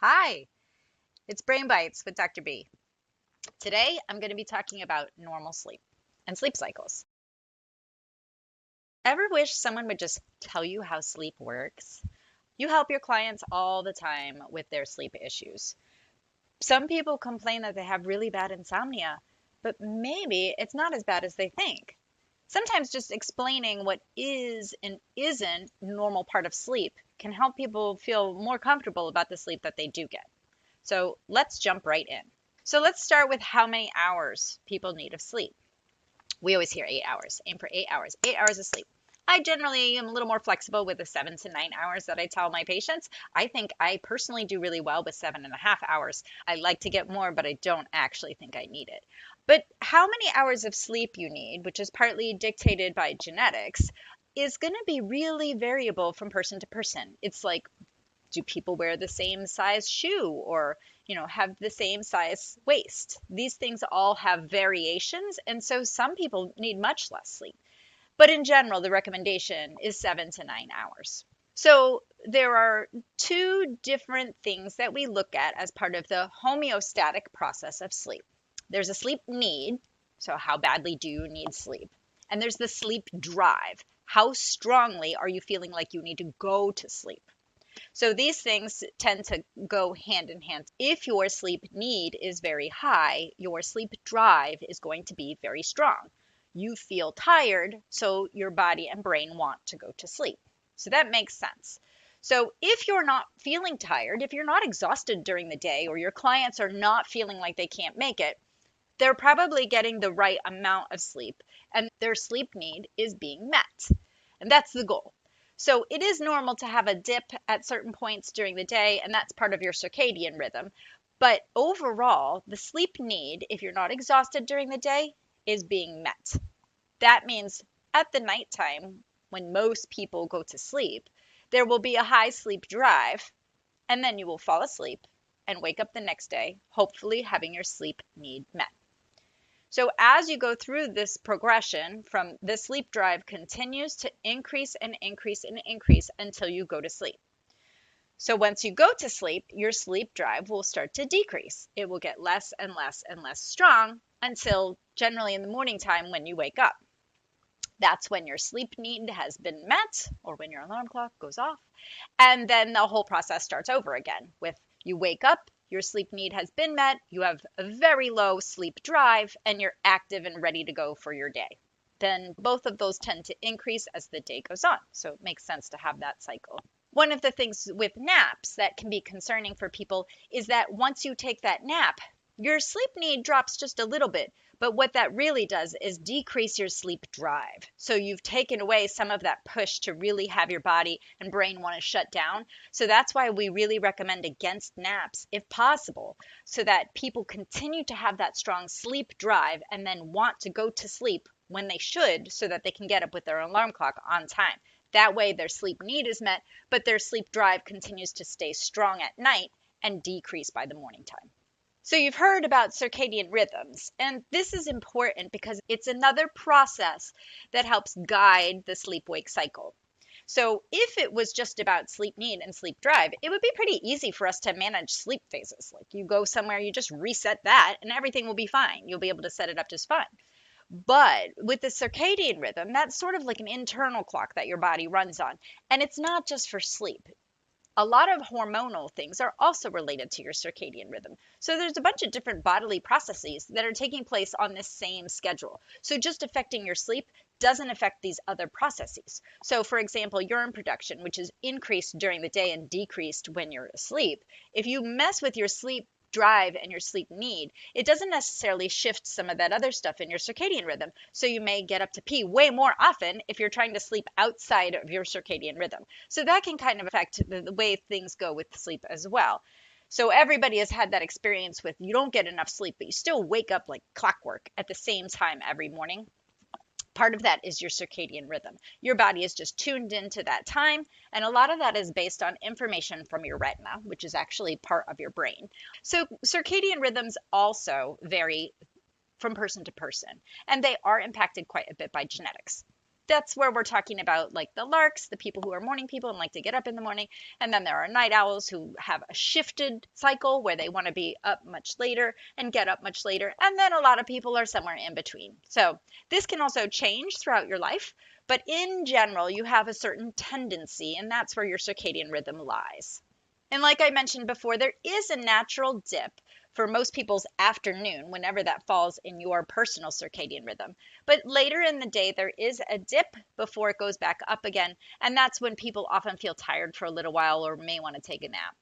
Hi, it's Brain Bites with Dr. B. Today I'm going to be talking about normal sleep and sleep cycles. Ever wish someone would just tell you how sleep works? You help your clients all the time with their sleep issues. Some people complain that they have really bad insomnia, but maybe it's not as bad as they think. Sometimes just explaining what is and isn't normal part of sleep can help people feel more comfortable about the sleep that they do get. So let's jump right in. So let's start with how many hours people need of sleep. We always hear 8 hours. Aim for 8 hours. 8 hours of sleep. I generally am a little more flexible with the 7 to 9 hours that I tell my patients. I think I personally do really well with 7.5 hours. I like to get more, but I don't actually think I need it. But how many hours of sleep you need, which is partly dictated by genetics, is going to be really variable from person to person. It's like, do people wear the same size shoe or have the same size waist? These things all have variations, and so some people need much less sleep, but in general the recommendation is 7 to 9 hours. So there are two different things that we look at as part of the homeostatic process of sleep. There's a sleep need, so how badly do you need sleep, and there's the sleep drive. How strongly are you feeling like you need to go to sleep? So these things tend to go hand in hand. If your sleep need is very high, your sleep drive is going to be very strong. You feel tired, so your body and brain want to go to sleep. So that makes sense. So if you're not feeling tired, if you're not exhausted during the day, or your clients are not feeling like they can't make it, they're probably getting the right amount of sleep and their sleep need is being met. And that's the goal. So it is normal to have a dip at certain points during the day, and that's part of your circadian rhythm. But overall, the sleep need, if you're not exhausted during the day, is being met. That means at the nighttime, when most people go to sleep, there will be a high sleep drive, and then you will fall asleep and wake up the next day, hopefully having your sleep need met. So as you go through this progression, from the sleep drive continues to increase and increase and increase until you go to sleep. So once you go to sleep, your sleep drive will start to decrease. It will get less and less and less strong until generally in the morning time when you wake up. That's when your sleep need has been met, or when your alarm clock goes off. And then the whole process starts over again with you wake up, your sleep need has been met, you have a very low sleep drive, and you're active and ready to go for your day. Then both of those tend to increase as the day goes on. So it makes sense to have that cycle. One of the things with naps that can be concerning for people is that once you take that nap, your sleep need drops just a little bit, but what that really does is decrease your sleep drive. So you've taken away some of that push to really have your body and brain want to shut down. So that's why we really recommend against naps if possible, so that people continue to have that strong sleep drive and then want to go to sleep when they should, so that they can get up with their alarm clock on time. That way their sleep need is met, but their sleep drive continues to stay strong at night and decrease by the morning time. So you've heard about circadian rhythms, and this is important because it's another process that helps guide the sleep-wake cycle. So if it was just about sleep need and sleep drive, it would be pretty easy for us to manage sleep phases. Like you go somewhere, you just reset that, and everything will be fine. You'll be able to set it up just fine. But with the circadian rhythm, that's sort of like an internal clock that your body runs on, and it's not just for sleep. A lot of hormonal things are also related to your circadian rhythm. So there's a bunch of different bodily processes that are taking place on this same schedule. So just affecting your sleep doesn't affect these other processes. So for example, urine production, which is increased during the day and decreased when you're asleep. If you mess with your sleep drive and your sleep need, it doesn't necessarily shift some of that other stuff in your circadian rhythm. So you may get up to pee way more often if you're trying to sleep outside of your circadian rhythm. So that can kind of affect the way things go with sleep as well. So everybody has had that experience with you don't get enough sleep, but you still wake up like clockwork at the same time every morning. Part of that is your circadian rhythm. Your body is just tuned into that time, and a lot of that is based on information from your retina, which is actually part of your brain. So circadian rhythms also vary from person to person, and they are impacted quite a bit by genetics. that's where we're talking about like the larks, the people who are morning people and like to get up in the morning. And then there are night owls who have a shifted cycle where they want to be up much later and get up much later. And then a lot of people are somewhere in between. So this can also change throughout your life. But in general, you have a certain tendency, and that's where your circadian rhythm lies. And like I mentioned before, there is a natural dip for most people's afternoon, whenever that falls in your personal circadian rhythm. But later in the day, there is a dip before it goes back up again. And that's when people often feel tired for a little while or may want to take a nap.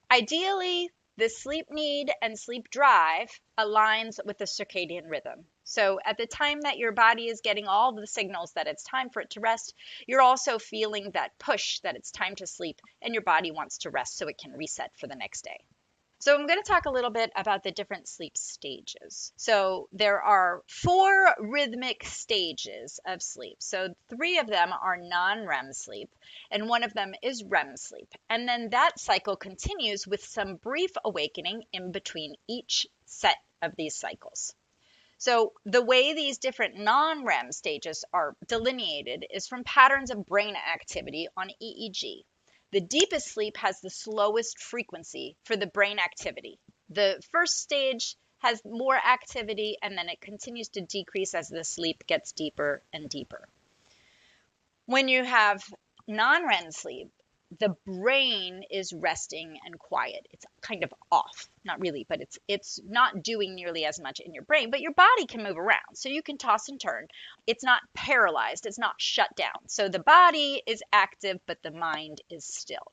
Ideally, the sleep need and sleep drive aligns with the circadian rhythm. So at the time that your body is getting all the signals that it's time for it to rest, you're also feeling that push that it's time to sleep and your body wants to rest so it can reset for the next day. So I'm going to talk a little bit about the different sleep stages. So there are 4 rhythmic stages of sleep. So 3 of them are non-REM sleep, and 1 of them is REM sleep. And then that cycle continues with some brief awakening in between each set of these cycles. So the way these different non-REM stages are delineated is from patterns of brain activity on EEG. The deepest sleep has the slowest frequency for the brain activity. The first stage has more activity, and then it continues to decrease as the sleep gets deeper and deeper. When you have non-REM sleep, the brain is resting and quiet. It's kind of off, not really, but it's not doing nearly as much in your brain, but your body can move around. So you can toss and turn. It's not paralyzed. It's not shut down. So the body is active, but the mind is still.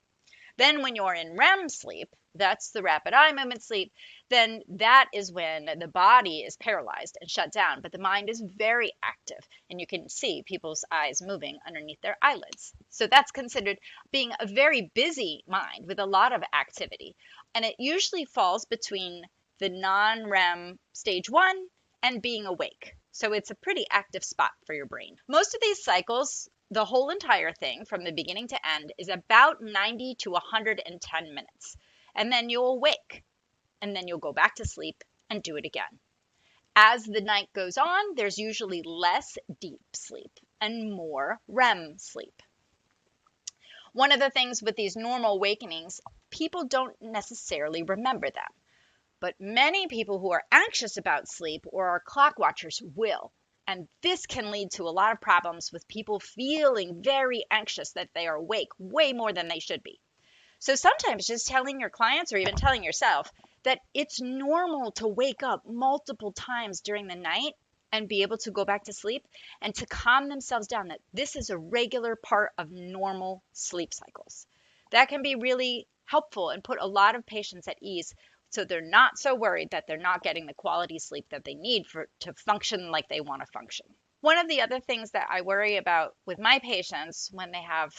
Then when you're in REM sleep, that's the rapid eye movement sleep, then that is when the body is paralyzed and shut down, but the mind is very active, and you can see people's eyes moving underneath their eyelids. So that's considered being a very busy mind with a lot of activity, and it usually falls between the non-REM stage 1 and being awake. So it's a pretty active spot for your brain. Most of these cycles, the whole entire thing from the beginning to end, is about 90 to 110 minutes. And then you'll awake, and then you'll go back to sleep and do it again. As the night goes on, there's usually less deep sleep and more REM sleep. One of the things with these normal awakenings, people don't necessarily remember them. But many people who are anxious about sleep or are clock watchers will. And this can lead to a lot of problems with people feeling very anxious that they are awake way more than they should be. So sometimes just telling your clients or even telling yourself that it's normal to wake up multiple times during the night and be able to go back to sleep and to calm themselves down, that this is a regular part of normal sleep cycles. That can be really helpful and put a lot of patients at ease, so they're not so worried that they're not getting the quality sleep that they need to function like they want to function. One of the other things that I worry about with my patients when they have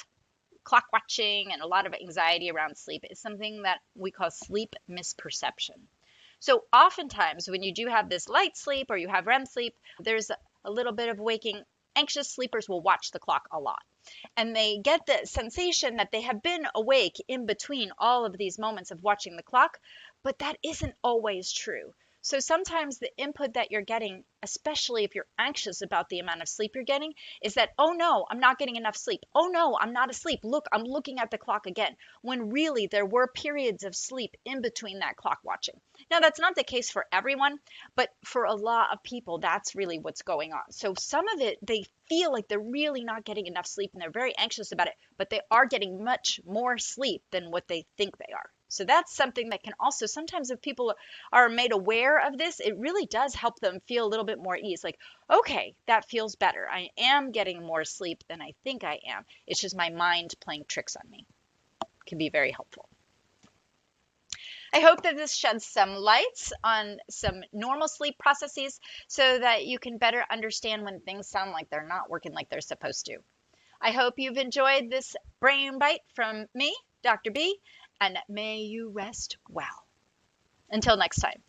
clock watching and a lot of anxiety around sleep is something that we call sleep misperception. So oftentimes when you do have this light sleep or you have REM sleep, there's a little bit of waking. Anxious sleepers will watch the clock a lot, and they get the sensation that they have been awake in between all of these moments of watching the clock, but that isn't always true. So sometimes the input that you're getting, especially if you're anxious about the amount of sleep you're getting, is that, oh no, I'm not getting enough sleep. Oh no, I'm not asleep. Look, I'm looking at the clock again. When really there were periods of sleep in between that clock watching. Now that's not the case for everyone, but for a lot of people, that's really what's going on. So some of it, they feel like they're really not getting enough sleep and they're very anxious about it, but they are getting much more sleep than what they think they are. So that's something that can also, sometimes if people are made aware of this, it really does help them feel a little bit more ease. Like, okay, that feels better. I am getting more sleep than I think I am. It's just my mind playing tricks on me. It can be very helpful. I hope that this sheds some lights on some normal sleep processes so that you can better understand when things sound like they're not working like they're supposed to. I hope you've enjoyed this brain bite from me, Dr. B, and may you rest well. Until next time.